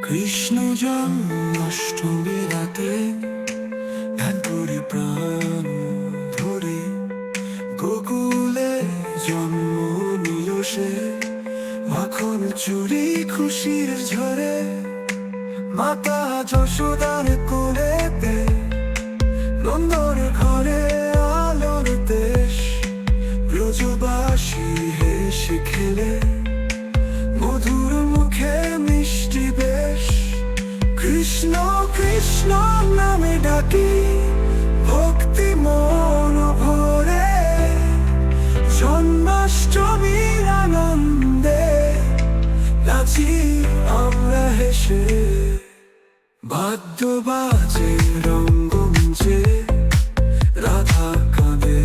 কৃষ্ণ জন্মাষ্টমী রাতে ধ্যান প্রাণ ধরে গোকুলে জন্ম নিল সে। মাখন চুরি খুশির ঝরে মাতা যশোদার কোলেতে, নন্দর ঘরে আলোর দেশ। ব্রজবাসী হেসে খেলে মধুর মুখে মিষ্টি বেশ। কৃষ্ণ কৃষ্ণ নামে ডাকি ভক্তি মন ভরে, জন্মাষ্টমীর আনন্দে নাচি আমরা হেসে। বাদ্য বাজে রঙ্গমঞ্চে রাধা কাঁদে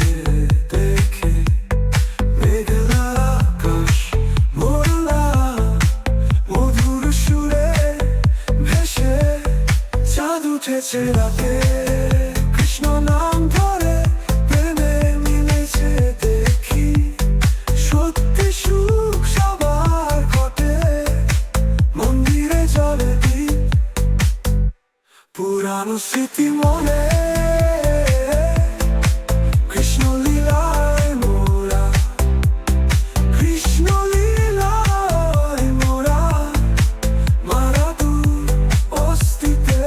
দেখে, মেঘলা আকাশ মোরলা মধুর সুরে ভেসে। চাঁদ উঠেছে রাতে কৃষ্ণ নাম ধরে, প্রেমে মিলেছে দেখি সত্যি সুখ সবার ঘটে। মন্দিরে জলে দীপ পুরানো স্মৃতি মনে, কৃষ্ণ লীলায় মোরা, কৃষ্ণ লীলায় মোরা মারা দূর অস্তিতে।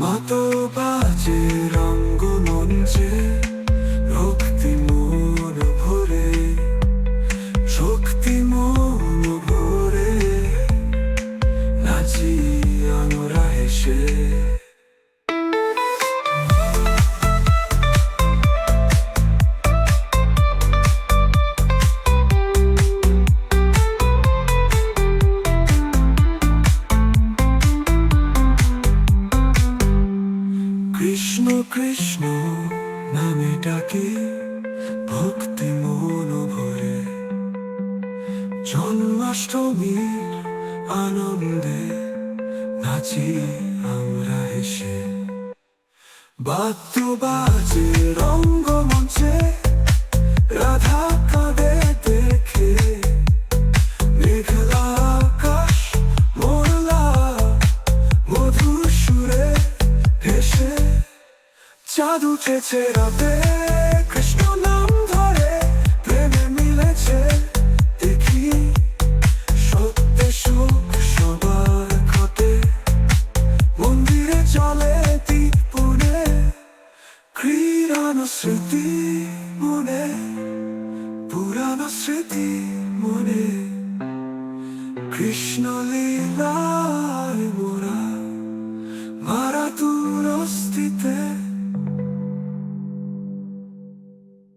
মাতো বাজে রঙ্গমঞ্চে ভক্তি মন ভরে, শক্তি মন ভরে নাচি আমরা হেসে। কৃষ্ণ কৃষ্ণ নামে ডাকে ভক্তি মন ভরে, জন্মাষ্টমীর আনন্দে নাচি আমরা হেসে। বাদ্য বাজে রঙ্গমঞ্চে রাধা কাঁদে দেখে, মেঘলা আকাশ মোরলা মধুর সুরে ভেসে। চাঁদ উঠেছে রাতে কৃষ্ণ নাম ধরে, প্রেমে মিলেছে দেখি সত্যি সুখ সবার ঘটে। মন্দিরে চলে দীপ পুনে, পুরানো স্মৃতি মনে, পুরানো স্মৃতি মনে। কৃষ্ণ